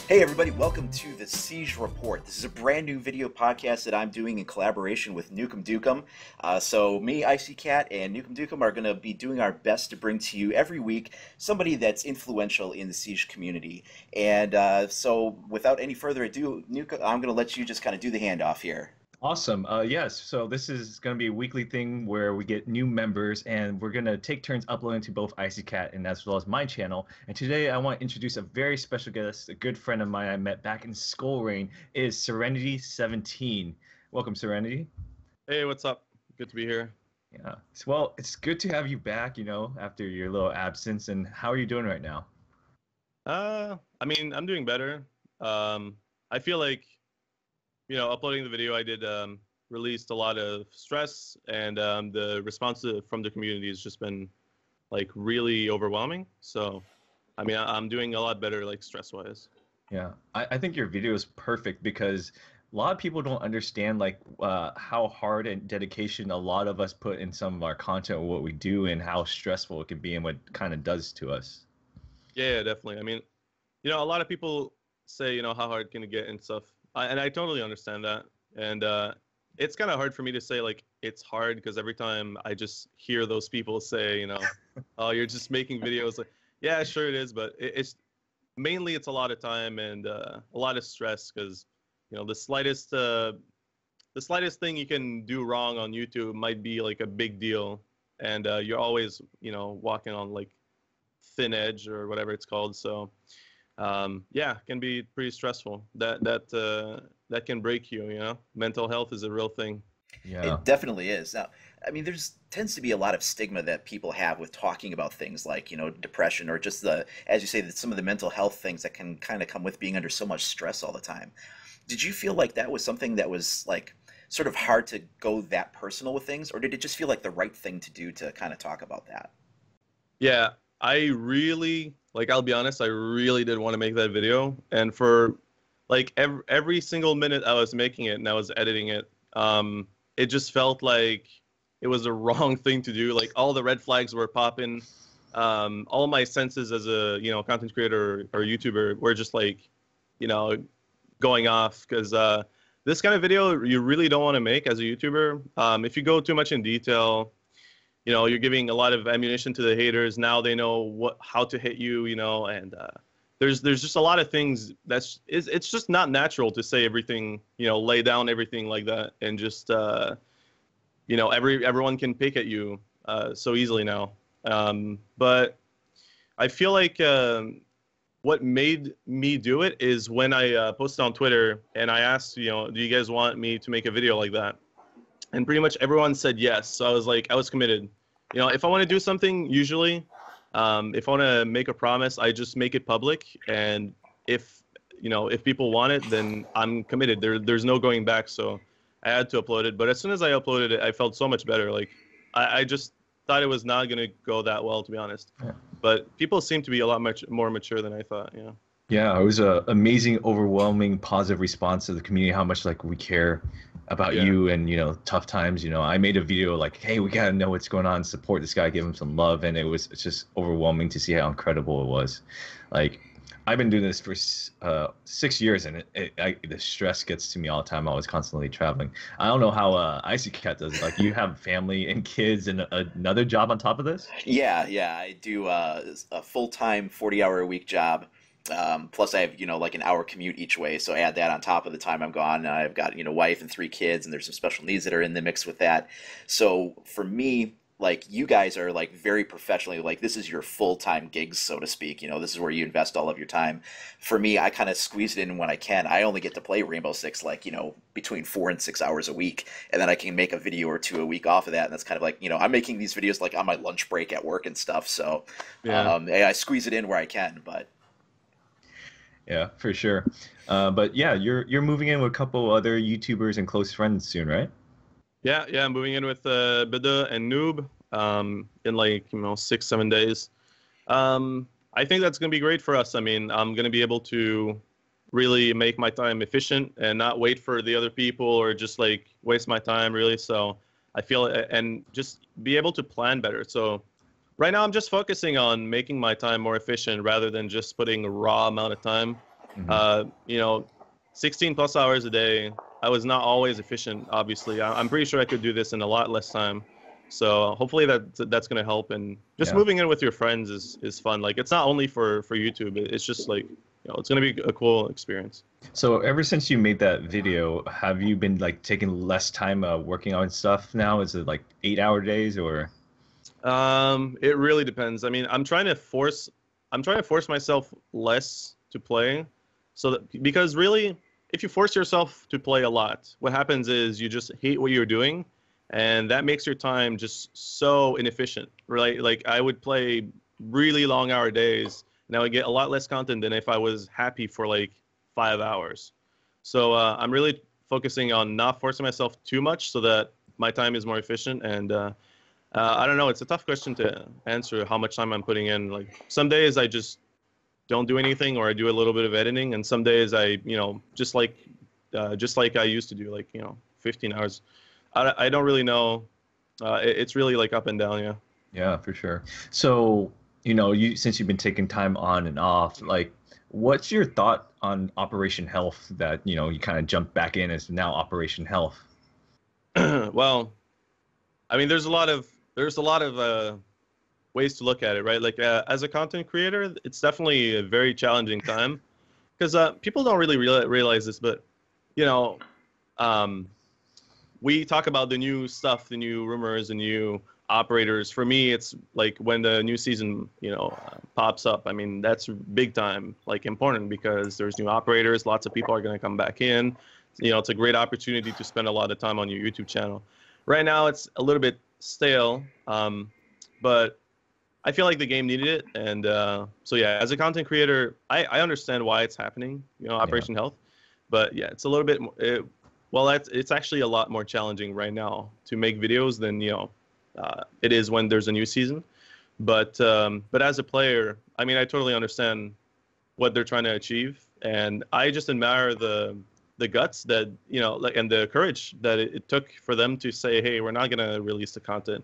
Hey everybody, welcome to the Siege Report. This is a brand new video podcast that I'm doing in collaboration with Nukem Dukem. So me, Icy Cat, and Nukem Dukem are going to be doing our best to bring to you every week somebody that's influential in the Siege community. And so without any further ado, Nukem, I'm going to let you just kind of do the handoff here. Awesome. Yes, so this is going to be a weekly thing where we get new members and we're going to take turns uploading to both Icy Cat and as well as my channel. And today I want to introduce a very special guest, a good friend of mine I met back in Skull Rain, is Serenity17. Welcome, Serenity. Hey, what's up? Good to be here. Yeah. Well, it's good to have you back, after your little absence. And how are you doing right now? I'm doing better. I feel like uploading the video I did released a lot of stress, and the response from the community has just been like really overwhelming. So, I'm doing a lot better, like stress-wise. Yeah, I think your video is perfect because a lot of people don't understand like how hard and dedication a lot of us put in some of our content or what we do and how stressful it can be and what it kind of does to us. Yeah, definitely. A lot of people say, how hard can it get and stuff. And I totally understand that. And it's kind of hard for me to say, like, it's hard because every time I just hear those people say, oh, you're just making videos. Like, yeah, sure it is. But it's mainly it's a lot of time and a lot of stress because, the slightest thing you can do wrong on YouTube might be like a big deal. And you're always, walking on like thin edge or whatever it's called. So. Yeah, it can be pretty stressful. That can break you. Mental health is a real thing. Yeah, It definitely is. Now, there's tends to be a lot of stigma that people have with talking about things like, depression or just as you say, some of the mental health things that can kind of come with being under so much stress all the time. Did you feel like that was something that was like sort of hard to go that personal with things, or did it just feel like the right thing to do to kind of talk about that? Yeah, I really, like, I'll be honest, I really did want to make that video. And for like every single minute I was making it and I was editing it, it just felt like it was the wrong thing to do. Like all the red flags were popping. All my senses as a, content creator or YouTuber were just like, going off because this kind of video you really don't want to make as a YouTuber. If you go too much in detail, you're giving a lot of ammunition to the haters. Now they know how to hit you, and there's just a lot of things it's just not natural to say everything, lay down everything like that and just everyone can pick at you so easily now. But I feel like what made me do it is when I posted on Twitter and I asked, do you guys want me to make a video like that? And pretty much everyone said yes. So I was committed. If I want to do something, usually, if I want to make a promise, I just make it public. And if people want it, then I'm committed. There's no going back. So I had to upload it. But as soon as I uploaded it, I felt so much better. Like I just thought it was not going to go that well, to be honest. Yeah. But people seem to be a lot more mature than I thought. Yeah. Yeah, it was a amazing, overwhelming, positive response to the community. How much like we care about you and tough times. I made a video like, hey, we gotta know what's going on, support this guy, give him some love, and it's just overwhelming to see how incredible it was. Like I've been doing this for 6 years, and the stress gets to me all the time. I was constantly traveling. I don't know how Icy Cat does it. Like you have family and kids and another job on top of this. Yeah, I do a full-time 40-hour-a-week job. Plus I have, like an hour commute each way. So add that on top of the time I'm gone. I've got, wife and 3 kids, and there's some special needs that are in the mix with that. So for me, like you guys are like very professionally, like this is your full-time gigs, so to speak. This is where you invest all of your time. For me, I kind of squeeze it in when I can. I only get to play Rainbow Six like, between 4 and 6 hours a week. And then I can make a video or two a week off of that. And that's kind of like, I'm making these videos like on my lunch break at work and stuff. So I squeeze it in where I can, but Yeah, for sure. But yeah, you're moving in with a couple other YouTubers and close friends soon, right? Yeah, I'm moving in with Bida and Noob in like 6-7 days. I think that's gonna be great for us. I'm gonna be able to really make my time efficient and not wait for the other people or just like waste my time really. So I feel and just be able to plan better. So right now I'm just focusing on making my time more efficient rather than just putting a raw amount of time. You know, 16 plus hours a day. I was not always efficient, obviously. I'm pretty sure I could do this in a lot less time. So hopefully that's going to help. And just moving in with your friends is fun. Like, it's not only for YouTube. It's just like, you know, it's going to be a cool experience. So ever since you made that video, have you been like taking less time working on stuff now? Is it like 8-hour days or? It really depends. I mean, I'm trying to force myself less to play, so that, because really, if you force yourself to play a lot, what happens is you just hate what you're doing, and that makes your time just so inefficient, right? Like, I would play really long hour days, and I would get a lot less content than if I was happy for like 5 hours. So I'm really focusing on not forcing myself too much so that my time is more efficient. And I don't know, it's a tough question to answer how much time I'm putting in. Like, some days I just don't do anything, or I do a little bit of editing, and some days I, you know, just like I used to do, like, you know, 15 hours. I don't really know. It's really like up and down, yeah. Yeah, for sure. So, you know, since you've been taking time on and off, like, what's your thought on Operation Health that, you know, you kind of jumped back in as now Operation Health? Well, I mean, there's a lot of ways to look at it, right? Like, as a content creator, it's definitely a very challenging time, because people don't really realize this, but, you know, we talk about the new stuff, the new rumors, the new operators. For me, it's like when the new season, you know, pops up. I mean, that's big time, like, important, because there's new operators. Lots of people are going to come back in. You know, it's a great opportunity to spend a lot of time on your YouTube channel. Right now, it's a little bit stale, but I feel like the game needed it. And so, yeah, as a content creator, I understand why it's happening, you know, Operation Health. But yeah, it's a little bit, it's actually a lot more challenging right now to make videos than, you know, it is when there's a new season. But as a player, I mean, I totally understand what they're trying to achieve. And I just admire the guts that, you know, like, and the courage that it took for them to say, hey, we're not going to release the content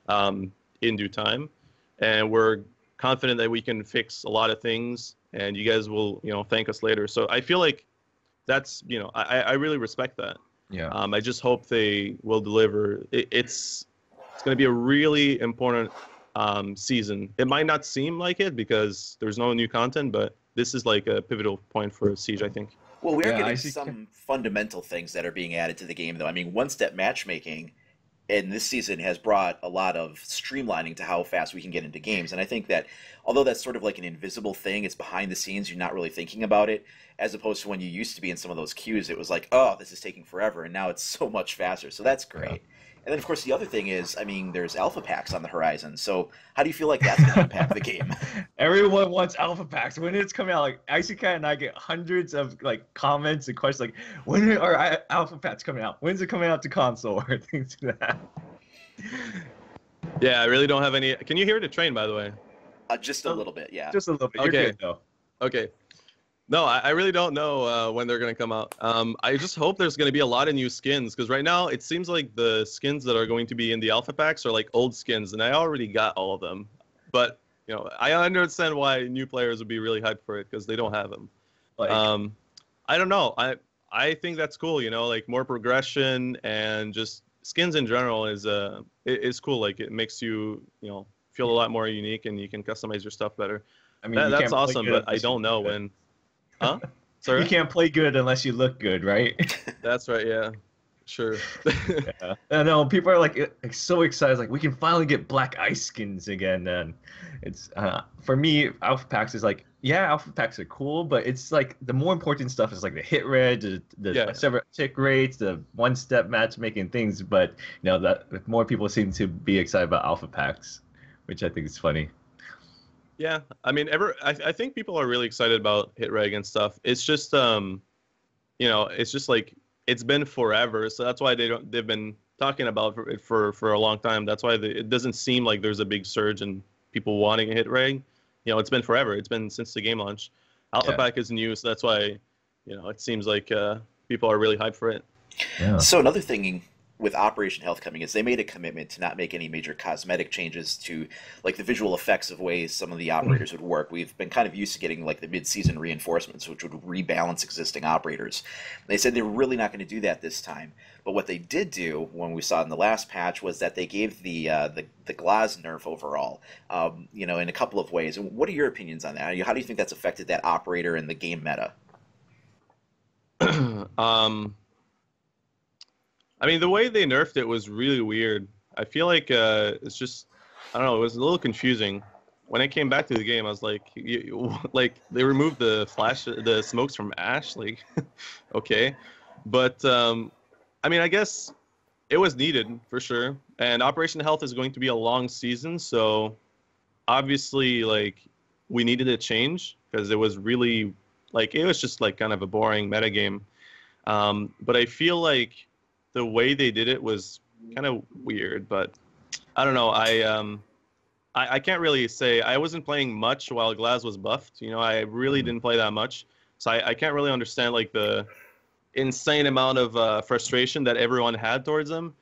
in due time. And we're confident that we can fix a lot of things, and you guys will, you know, thank us later. So I feel like that's, you know, I really respect that. Yeah. I just hope they will deliver. It's going to be a really important season. It might not seem like it because there's no new content, but this is like a pivotal point for Siege, I think. Well, we are getting some fundamental things that are being added to the game, though. I mean, one-step matchmaking in this season has brought a lot of streamlining to how fast we can get into games. And I think that although that's sort of like an invisible thing, it's behind the scenes, you're not really thinking about it, as opposed to when you used to be in some of those queues, it was like, oh, this is taking forever, and now it's so much faster. So that's great. Yeah. And then, of course, the other thing is, I mean, there's alpha packs on the horizon. So how do you feel like that's going to impact the game? Everyone wants alpha packs. When it's coming out, like, Icy Cat and I get hundreds of, like, comments and questions like, when are alpha packs coming out? When's it coming out to console? Or things like that. Yeah, I really don't have any. Can you hear the train, by the way? Just a little bit, yeah. Just a little bit. Okay. You're good, though. Okay. No, I really don't know when they're going to come out. I just hope there's going to be a lot of new skins, because right now it seems like the skins that are going to be in the alpha packs are like old skins, and I already got all of them. But, you know, I understand why new players would be really hyped for it, because they don't have them. Like, I don't know. I think that's cool, you know, like more progression, and just skins in general is cool. Like, it makes you, you know, feel a lot more unique, and you can customize your stuff better. I mean, that's awesome, but I don't know when. Huh? Sorry? You can't play good unless you look good, right? That's right, yeah. Sure. Yeah. I know, people are like so excited, like, we can finally get Black Ice skins again. And it's for me, alpha packs is like, yeah, alpha packs are cool, but it's like the more important stuff is like the hit rate, the several tick rates, the one-step matchmaking things. But, you know, that more people seem to be excited about alpha packs, which I think is funny. Yeah, I mean, I think people are really excited about hit reg and stuff. It's just, you know, it's just like, it's been forever, so that's why they've been talking about it for a long time. That's why it doesn't seem like there's a big surge in people wanting a hit reg. You know, it's been forever. It's been since the game launch. Alpha pack is new, so that's why, you know, it seems like people are really hyped for it. Yeah. So another thing with Operation Health coming is they made a commitment to not make any major cosmetic changes to like the visual effects of ways some of the operators would work. We've been kind of used to getting like the mid-season reinforcements, which would rebalance existing operators. They said they were really not going to do that this time. But what they did do when we saw in the last patch was that they gave the Glaz nerf overall, you know, in a couple of ways. And what are your opinions on that? How do you think that's affected that operator and the game meta? I mean, the way they nerfed it was really weird. I feel like it's just, I don't know, it was a little confusing. When I came back to the game, I was like, like they removed the smokes from Ash, like, okay. But I mean, I guess it was needed for sure. And Operation Health is going to be a long season, so obviously, like, we needed a change because it was really, like, it was just like kind of a boring meta game. But I feel like the way they did it was kind of weird, but I don't know. I can't really say. I wasn't playing much while Glaz was buffed. You know, I really didn't play that much, so I can't really understand like the insane amount of frustration that everyone had towards him.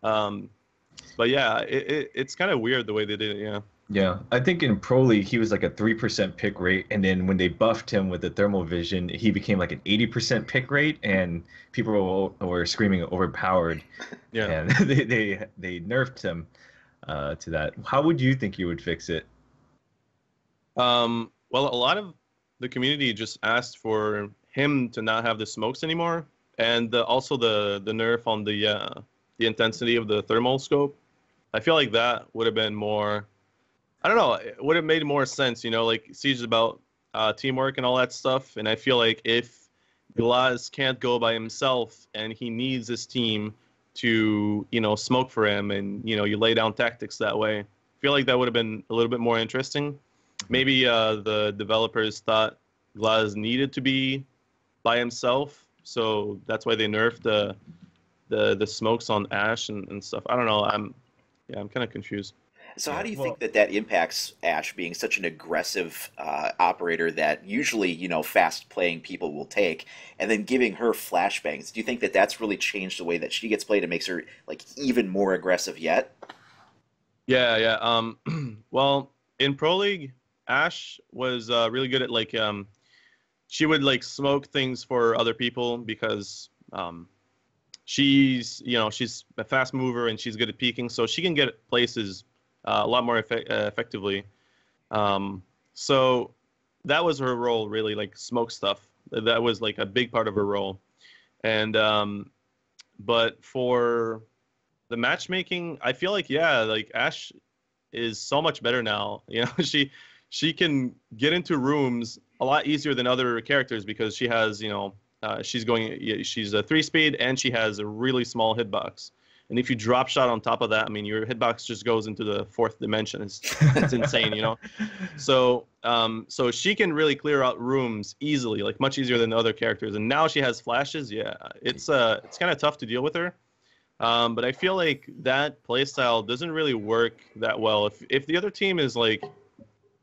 But yeah, it's kind of weird the way they did it. Yeah. Yeah, I think in Pro League he was like a 3% pick rate, and then when they buffed him with the thermal vision, he became like an 80% pick rate, and people were screaming overpowered. Yeah. And they nerfed him to that. How would you think you would fix it? Well, a lot of the community just asked for him to not have the smokes anymore, and also the nerf on the intensity of the thermal scope. I feel like that would have been more. I don't know. It would have made more sense, you know, like Siege is about teamwork and all that stuff. And I feel like if Glaz can't go by himself and he needs his team to, you know, smoke for him and, you know, you lay down tactics that way, I feel like that would have been a little bit more interesting. Maybe the developers thought Glaz needed to be by himself. So that's why they nerfed the smokes on Ash and stuff. I don't know. I'm kind of confused. So how Yeah, do you well, think that impacts Ash being such an aggressive operator that usually, you know, fast-playing people will take, and then giving her flashbangs? Do you think that that's really changed the way that she gets played and makes her like even more aggressive yet? Yeah, yeah. Well, in Pro League, Ash was really good at like she would like smoke things for other people because she's, you know, she's a fast mover and she's good at peeking, so she can get places a lot more effectively. So that was her role, really, like smoke stuff. That was like a big part of her role. And but for the matchmaking, I feel like yeah, like Ash is so much better now. You know, she can get into rooms a lot easier than other characters because she has, you know, she's a 3-speed and she has a really small hitbox. And if you drop shot on top of that, I mean, your hitbox just goes into the 4th dimension. It's insane, you know. So so she can really clear out rooms easily, like much easier than other characters. And now she has flashes. Yeah, it's kind of tough to deal with her. But I feel like that playstyle doesn't really work that well. If the other team is like,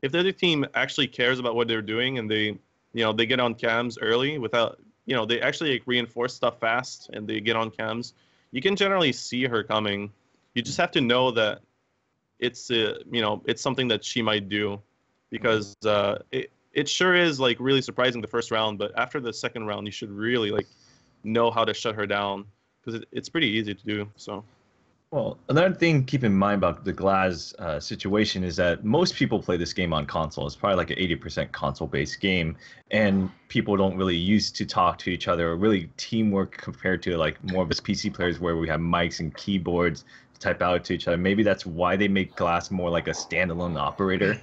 if the other team actually cares about what they're doing and they, you know, they get on cams early without, you know, they actually like, reinforce stuff fast and they get on cams, you can generally see her coming. You just have to know that it's you know, it's something that she might do, because it sure is like really surprising the first round, but after the second round you should really like know how to shut her down because it's pretty easy to do. So Well, another thing keep in mind about the Glaz situation is that most people play this game on console. It's probably like an 80% console-based game, and people don't really use to talk to each other or really teamwork compared to like more of us PC players where we have mics and keyboards to type out to each other. Maybe that's why they make Glaz more like a standalone operator.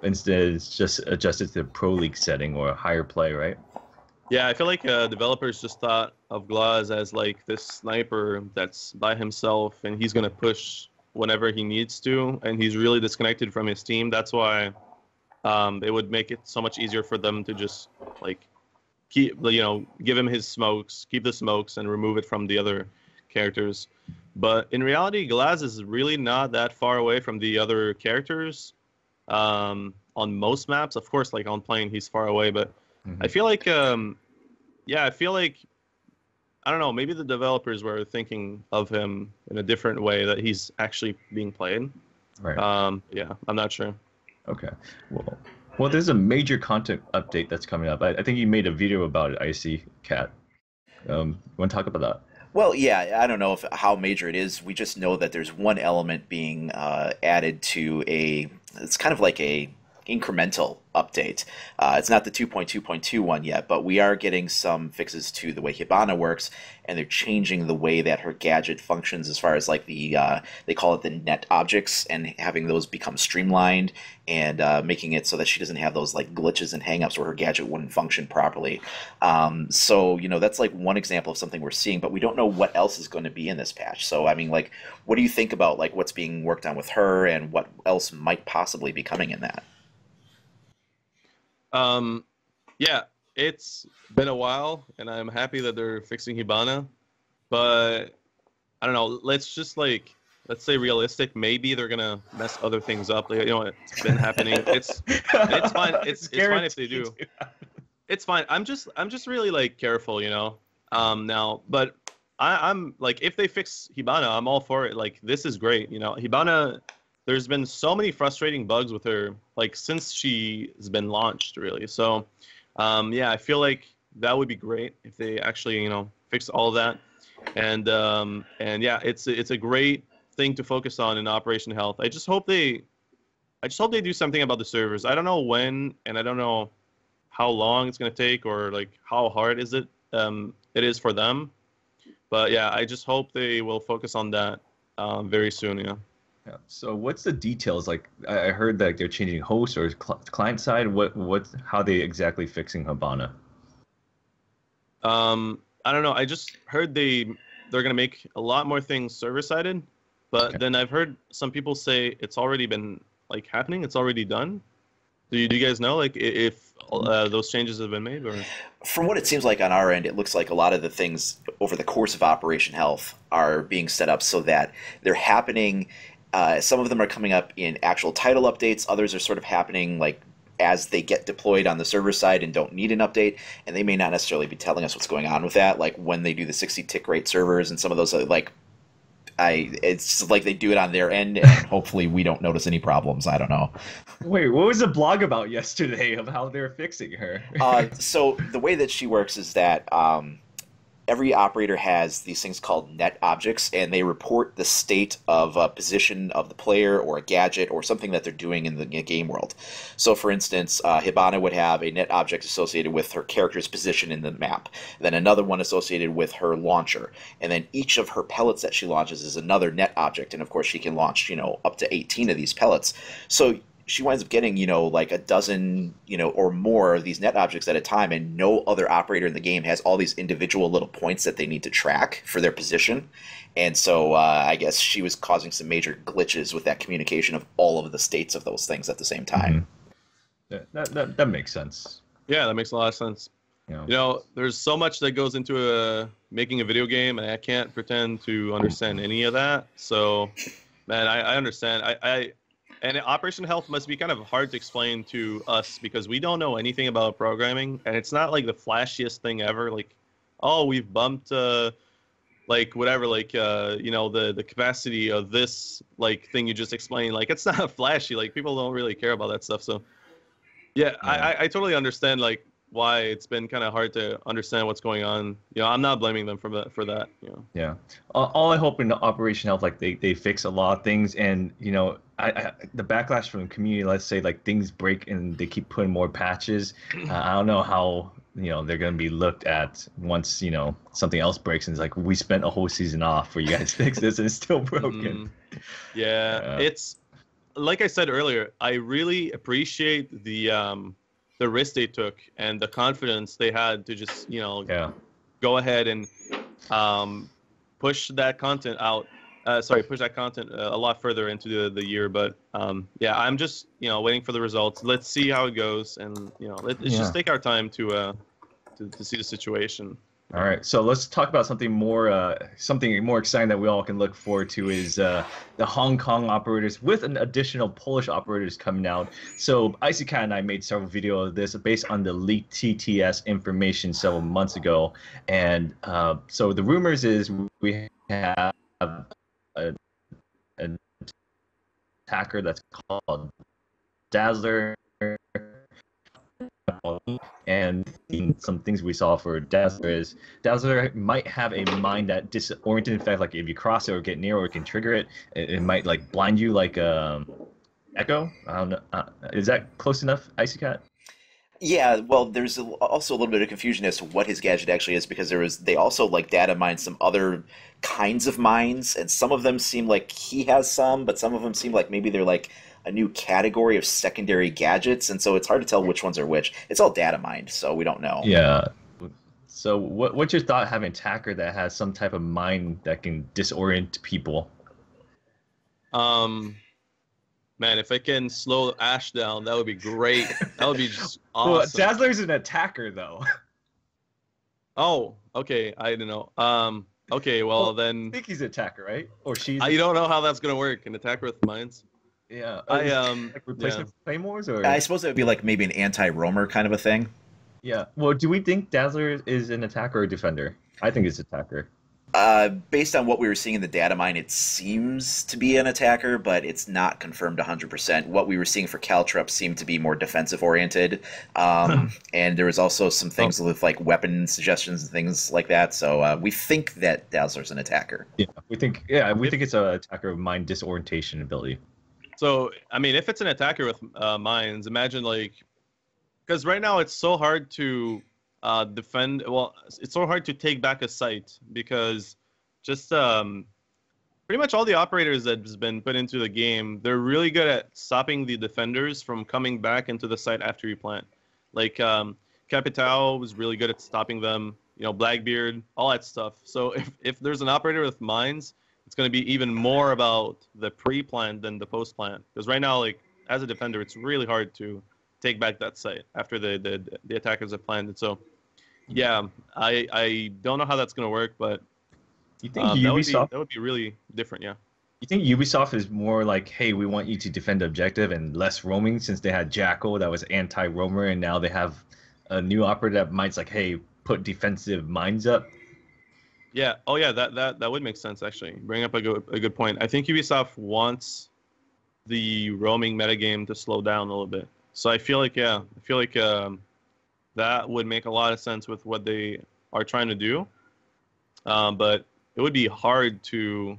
Instead it's just adjusted to the Pro League setting or a higher play, right? yeah, I feel like developers just thought of Glaz as like this sniper that's by himself and he's gonna push whenever he needs to, and he's really disconnected from his team. That's why it would make it so much easier for them to just like keep, you know, give him his smokes, keep the smokes, and remove it from the other characters. But in reality, Glaz is really not that far away from the other characters on most maps. Of course, like on plane, he's far away, but I feel like, yeah, I feel like, I don't know, maybe the developers were thinking of him in a different way that he's actually being played. Right. Yeah, I'm not sure. Okay. Well, there's a major content update that's coming up. I think you made a video about it, Icy Cat. You want to talk about that? Well, yeah, I don't know if how major it is. We just know that there's one element being added to a. It's kind of like a incremental update. It's not the 2.2.2 one yet, but we are getting some fixes to the way Hibana works, and they're changing the way that her gadget functions as far as like the they call it the net objects, and having those become streamlined and making it so that she doesn't have those like glitches and hangups where her gadget wouldn't function properly. So that's like one example of something we're seeing, but we don't know what else is going to be in this patch. So I mean, like, what do you think about like what's being worked on with her, and what else might possibly be coming in that? Yeah, it's been a while, and I'm happy that they're fixing Hibana, but I don't know. Let's say realistic. Maybe they're gonna mess other things up. Like, it's been happening. It's fine. It's fine if they do. It's fine. I'm just really like careful, now. But I'm like, if they fix Hibana, I'm all for it. Like, this is great. Hibana. There's been so many frustrating bugs with her, like, since she's been launched, really. So, yeah, I feel like that would be great if they actually, fix all of that. And yeah, it's a great thing to focus on in Operation Health. I just hope they do something about the servers. I don't know when, and I don't know how long it's gonna take, or like how hard it is for them. But yeah, I just hope they will focus on that very soon. Yeah. Yeah. So what's the details? Like, I heard that they're changing host or client side. How they exactly fixing Habana? I don't know. I just heard they're gonna make a lot more things server-sided, but Okay. then I've heard some people say it's already been like happening. It's already done. Do you guys know like if those changes have been made, or? From what it seems like on our end, it looks like a lot of the things over the course of Operation Health are being set up so that they're happening. Some of them are coming up in actual title updates. Others are sort of happening like as they get deployed on the server side and don't need an update. And they may not necessarily be telling us what's going on with that. Like when they do the 60 tick rate servers and some of those, it's like they do it on their end, and hopefully we don't notice any problems. I don't know. Wait, what was the blog about yesterday of how they're fixing her? So the way that she works is that every operator has these things called net objects, and they report the state of a position of the player or a gadget or something that they're doing in the game world. So, for instance, Hibana would have a net object associated with her character's position in the map, then another one associated with her launcher, and then each of her pellets that she launches is another net object, and of course she can launch, up to 18 of these pellets. So she winds up getting, like a dozen, or more of these net objects at a time, and no other operator in the game has all these individual little points that they need to track for their position. And so I guess she was causing some major glitches with that communication of all of the states of those things at the same time. Mm-hmm. That makes sense. Yeah, that makes a lot of sense. There's so much that goes into making a video game, and I can't pretend to understand any of that. So, man, I understand. And Operation Health must be kind of hard to explain to us because we don't know anything about programming, and it's not like the flashiest thing ever. Like, oh, we've bumped, like whatever, like the capacity of this like thing you just explained. Like, it's not flashy. Like, people don't really care about that stuff. So, yeah. I totally understand like why it's been kind of hard to understand what's going on. I'm not blaming them for that. Yeah. All I hope in the Operation Health, like they fix a lot of things, and the backlash from the community, let's say like things break and they keep putting more patches. I don't know how they're gonna be looked at once something else breaks and it's like, we spent a whole season off for you guys to fix this and it's still broken. Yeah, it's like I said earlier. I really appreciate the risk they took and the confidence they had to just go ahead and push that content out. Push that content a lot further into the year. But yeah, I'm just waiting for the results. Let's see how it goes, and let's just take our time to see the situation. All right, so let's talk about something more exciting that we all can look forward to is the Hong Kong operators with an additional Polish operators coming out. So IcyCat and I made several videos of this based on the leaked TTS information several months ago, and so the rumors is we have a, an attacker that's called Dazzler, and some things we saw for Dazzler is Dazzler might have a mind that disoriented effect. Like if you cross it or get near or it can trigger it, it might like blind you like Echo. I don't know. Is that close enough, Icy Cat? Yeah, well, there's also a little bit of confusion as to what his gadget actually is because they also like data mine some other kinds of mines, and some of them seem like he has some, but some of them seem like maybe they're like a new category of secondary gadgets, and so it's hard to tell which ones are which. It's all data mined, so we don't know. Yeah. So what's your thought having Tacker that has some type of mind that can disorient people? Um, Man, if I can slow Ash down, that would be great. That would be just awesome. Well, Dazzler's an attacker though. Oh, okay. I don't know. Okay, well then. I think he's an attacker, right? Or she's. I don't know how that's gonna work. An attacker with mines. Yeah. Like replacement claymores, or I suppose it would be like maybe an anti-roamer kind of a thing. yeah. Well, do we think Dazzler is an attacker or a defender? I think it's attacker. Based on what we were seeing in the data mine, it seems to be an attacker, but it's not confirmed 100%. What we were seeing for Caltrans seemed to be more defensive oriented, and there was also some things with like weapon suggestions and things like that. So we think that Dazzler's an attacker. Yeah, we think it's an attacker of mind disorientation ability. So I mean, if it's an attacker with mines, imagine like, because right now it's so hard to defend. Well, it's so hard to take back a site because just pretty much all the operators that's been put into the game, they're really good at stopping the defenders from coming back into the site after you plant. Like Capitao was really good at stopping them. You know, Blackbeard, all that stuff. So if there's an operator with mines, it's going to be even more about the pre-plant than the post-plant. Because right now, like as a defender, it's really hard to take back that site after the attackers have planted. So yeah, I don't know how that's going to work, but you think Ubisoft that would be really different, yeah. You think Ubisoft is more like, hey, we want you to defend the objective and less roaming, since they had Jackal that was anti-roamer, and now they have a new operator that might like, hey, put defensive mines up? Yeah. Oh yeah, that would make sense actually. Bring up a good point. I think Ubisoft wants the roaming metagame to slow down a little bit. So I feel like that would make a lot of sense with what they are trying to do. But it would be hard to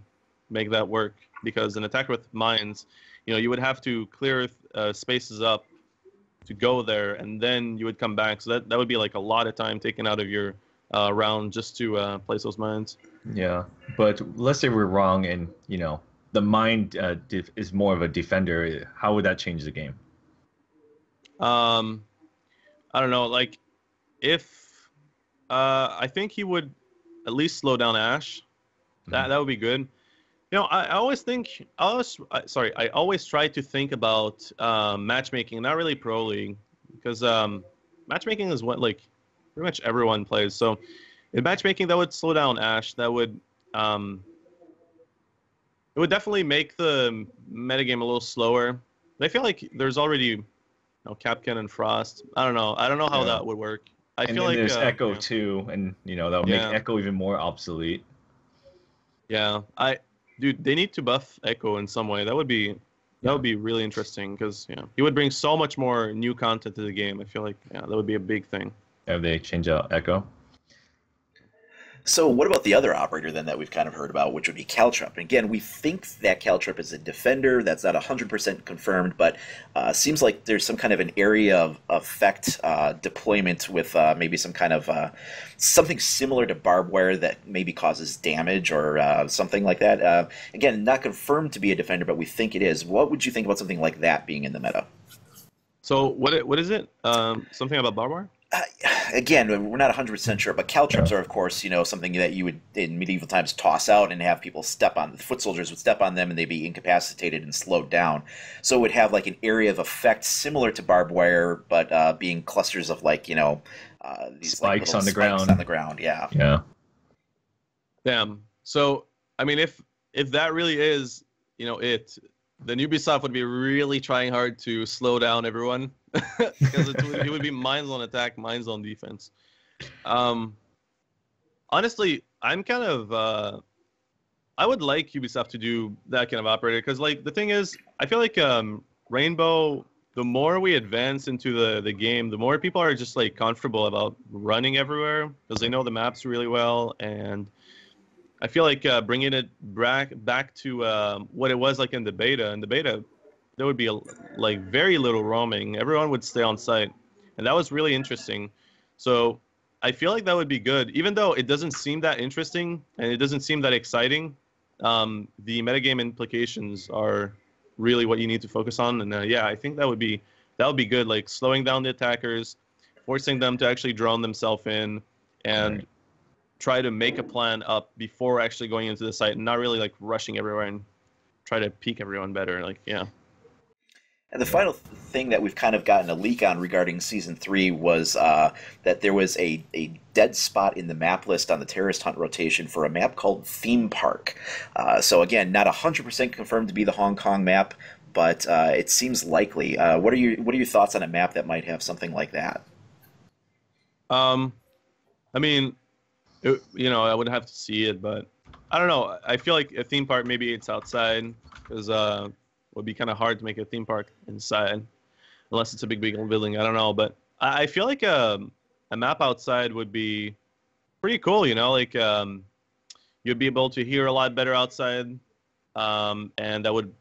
make that work because an attacker with mines, you know, you would have to clear spaces up to go there, and then you would come back. So that would be like a lot of time taken out of your round just to place those mines. Yeah, but let's say we're wrong, and you know the mine is more of a defender. How would that change the game? I don't know. Like, if I think he would at least slow down Ash. That would be good. You know, I always try to think about matchmaking, not really pro league, because matchmaking is what like pretty much everyone plays. So in matchmaking, that would slow down Ash. That would it would definitely make the metagame a little slower. But I feel like there's already Capcan and Frost. I don't know how that would work. I feel like there's Echo too, and you know that would make Echo even more obsolete. Yeah, dude, they need to buff Echo in some way. That would be really interesting because he would bring so much more new content to the game. I feel like that would be a big thing. Have they change out Echo? So what about the other operator then that we've kind of heard about, which would be Caltrans? Again, we think that Caltrans is a defender. That's not 100% confirmed, but seems like there's some kind of an area of effect deployment with maybe some kind of something similar to barbed wire that maybe causes damage or something like that. Again, not confirmed to be a defender, but we think it is. What would you think about something like that being in the meta? So what is it? Something about barbed wire? Again, we're not 100% sure, but Caltrans are, of course, something that you would, in medieval times, toss out and have people step on. The foot soldiers would step on them and they'd be incapacitated and slowed down. So it would have, like, an area of effect similar to barbed wire, but being clusters of, like, these like Spikes little on the spikes ground. on the ground. Yeah. Yeah. Damn. So, I mean, if that really is, then Ubisoft would be really trying hard to slow down everyone because it would be mind zone attack, mind zone defense. Honestly, I'm kind of I would like Ubisoft to do that kind of operator because, like, the thing is, I feel like Rainbow. The more we advance into the game, the more people are just like comfortable about running everywhere because they know the maps really well, and I feel like bringing it back to what it was like in the beta. In the beta, there would be like very little roaming. Everyone would stay on site, and that was really interesting. So I feel like that would be good, even though it doesn't seem that interesting and it doesn't seem that exciting. The metagame implications are really what you need to focus on, and yeah, I think that would be good. Like slowing down the attackers, forcing them to actually drone themselves in, and Right. try to make a plan up before actually going into the site and not really like rushing everywhere and try to peek everyone better. Like, yeah. And the final thing that we've kind of gotten a leak on regarding Season 3 was that there was a dead spot in the map list on the terrorist hunt rotation for a map called Theme Park. So again, not 100% confirmed to be the Hong Kong map, but it seems likely. What are your thoughts on a map that might have something like that? I mean, I would have to see it, but I don't know. I feel like a theme park, maybe it's outside, because it would be kind of hard to make a theme park inside, unless it's a big building. I don't know, but I feel like a map outside would be pretty cool. Like you'd be able to hear a lot better outside, and that would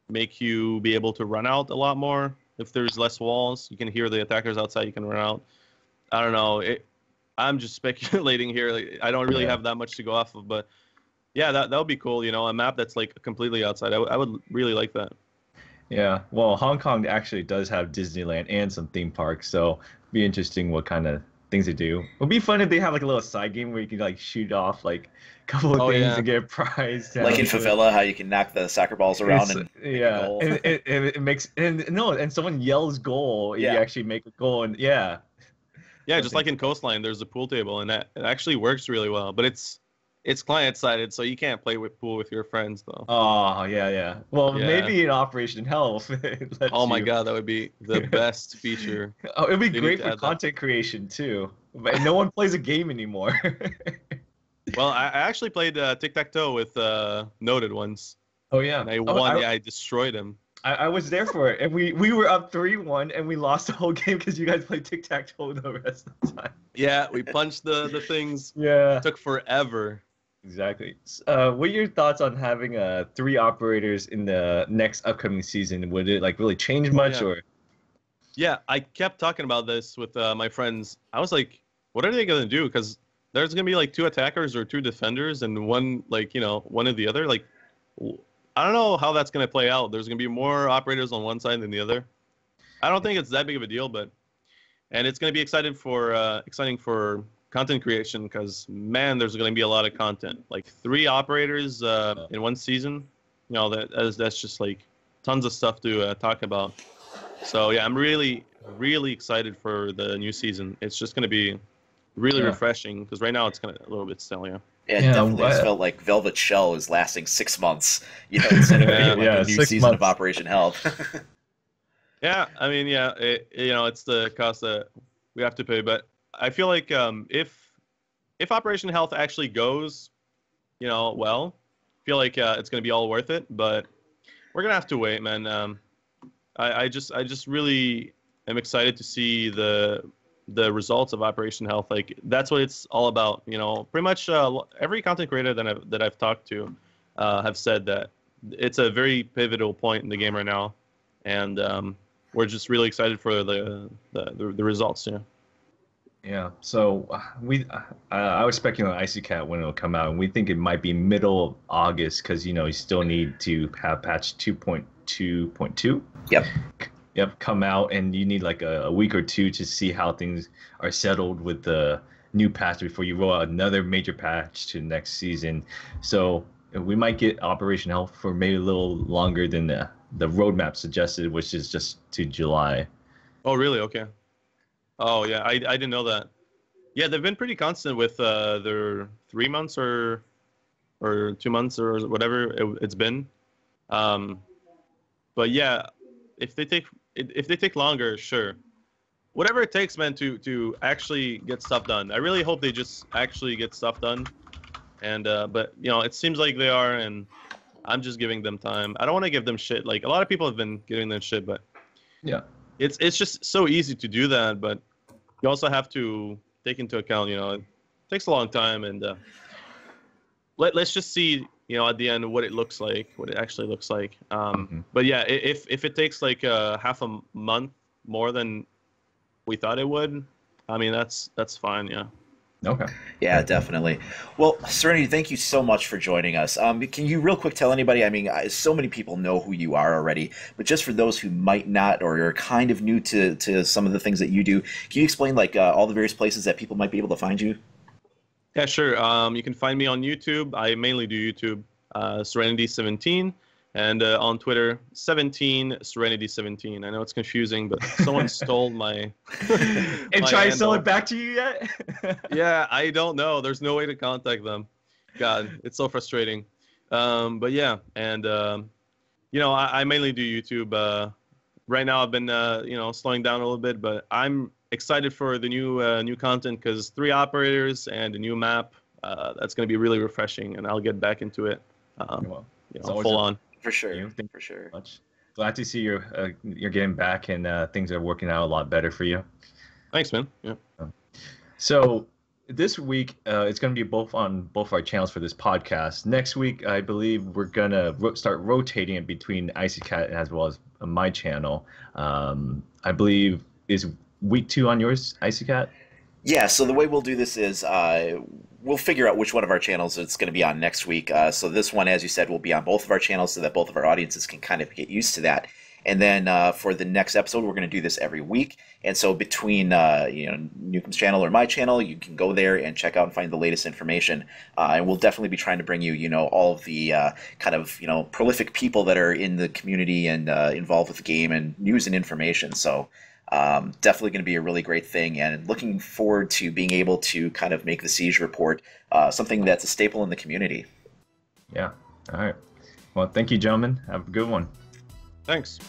make you be able to run out a lot more. If there's less walls, you can hear the attackers outside. You can run out. I don't know. I'm just speculating here. Like, I don't really have that much to go off of, but yeah, that would be cool. A map that's like completely outside. I would really like that. Yeah. Well, Hong Kong actually does have Disneyland and some theme parks, so it'd be interesting what kind of things they do. It'd be fun if they have like a little side game where you can like shoot off like a couple of things and get a prize. Like in Favela, how you can knock the soccer balls around and make a goal. And it makes and someone yells goal, you actually make a goal, and yeah, just like in Coastline, there's a pool table, and that it actually works really well. But it's client-sided, so you can't play with pool with your friends, though. Oh, yeah. Well, maybe in Operation Health. Oh my God, that would be the best feature. Oh, it'd be great for content creation too. But no one plays a game anymore. Well, I actually played tic-tac-toe with Noted once. Oh yeah. And I won. I destroyed him. I was there for it, and we were up 3-1, and we lost the whole game because you guys played tic-tac-toe the rest of the time. Yeah, we punched the things. Yeah. It took forever. Exactly. What are your thoughts on having 3 operators in the next upcoming season? Would it like really change much, or? Yeah, I kept talking about this with my friends. I was like, what are they gonna do? Because there's gonna be like 2 attackers or 2 defenders, and one one or the other. Like, I don't know how that's gonna play out. There's gonna be more operators on one side than the other. I don't think it's that big of a deal, and it's gonna be exciting for content creation because man, there's going to be a lot of content. Like 3 operators in one season, that's just like tons of stuff to talk about. So yeah, I'm really excited for the new season. It's just going to be really refreshing because right now it's kind of a little bit stale. Yeah, it definitely has felt like Velvet Shell is lasting 6 months. Instead of being like a new season of Operation Health. Yeah, I mean, it's the cost that we have to pay, but I feel like if Operation Health actually goes, well, I feel like it's going to be all worth it. But we're gonna have to wait, man. I just really am excited to see the results of Operation Health. Like that's what it's all about. Pretty much every content creator that I've talked to have said that it's a very pivotal point in the game right now, and we're just really excited for the results. Yeah. Yeah, so I was speculating on Icy Cat when it'll come out, and we think it might be middle of August because you still need to have patch 2.2.2. Yep, come out, and you need like a week or 2 to see how things are settled with the new patch before you roll out another major patch to next season. So we might get Operation Health for maybe a little longer than the roadmap suggested, which is just to July. Oh, really? Okay. Oh yeah, I didn't know that. Yeah, they've been pretty constant with their 3 months or 2 months or whatever it's been. Um, but yeah, if they take longer, sure. Whatever it takes, man, to actually get stuff done. I really hope they just actually get stuff done. And but you know, it seems like they are, and I'm just giving them time. I don't want to give them shit. Like a lot of people have been giving them shit, but Yeah. it's just so easy to do that. But you also have to take into account, you know, it takes a long time, and let's just see, you know, at the end what it looks like, what it actually looks like. But yeah, if it takes like half a month more than we thought it would, I mean that's fine. Yeah. Okay. Yeah, definitely. Well, Serenity, thank you so much for joining us. Can you real quick tell anybody, I mean, so many people know who you are already, but just for those who might not or are kind of new to some of the things that you do, can you explain like all the various places that people might be able to find you? Yeah, sure. You can find me on YouTube. I mainly do YouTube, Serenity17, and on Twitter, 17 Serenity17. I know it's confusing, but someone stole my. And try to sell it back to you yet? Yeah, I don't know. There's no way to contact them. God, it's so frustrating. But yeah, and you know, I mainly do YouTube. Right now, I've been you know, slowing down a little bit, but I'm excited for the new content because 3 operators and a new map. That's going to be really refreshing, and I'll get back into it. Well, you know, full on. For sure. Thank For sure. Much. Glad to see you're getting back and things are working out a lot better for you. Thanks, man. Yeah. So this week it's going to be both on both our channels for this podcast. Next week, I believe we're going to start rotating it between Icy Cat as well as my channel. I believe is week 2 on yours, Icy Cat? Yeah, so the way we'll do this is we'll figure out which one of our channels it's going to be on next week. So this one, as you said, will be on both of our channels so that both of our audiences can kind of get used to that. And then for the next episode, we're going to do this every week. And so between you know, Newcomb's channel or my channel, you can go there and check out and find the latest information. And we'll definitely be trying to bring you, you know, all of the kind of, you know, prolific people that are in the community and involved with the game and news and information. So definitely going to be a really great thing, and looking forward to being able to kind of make the Siege Report something that's a staple in the community. Yeah. All right. Well, thank you, gentlemen. Have a good one. Thanks.